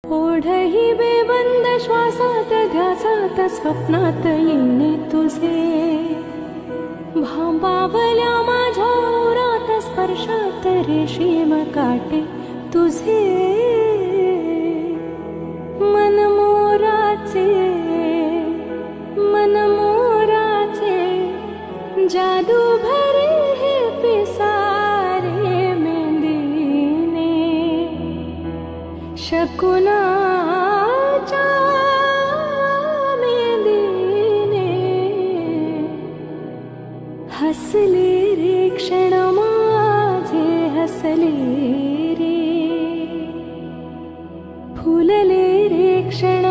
ओढही बेबंद श्वासात ध्यासात स्वप्नात येणे तुझे भांबावल्या माझ्या ओरात स्पर्शात रेशीम काटे तुझे मनमोराचे जादू भरे हे पिसारे मेंदीने शकुनाच्या मेंदीने हसले रे क्षण माझे हसले रे फुलले रे क्षण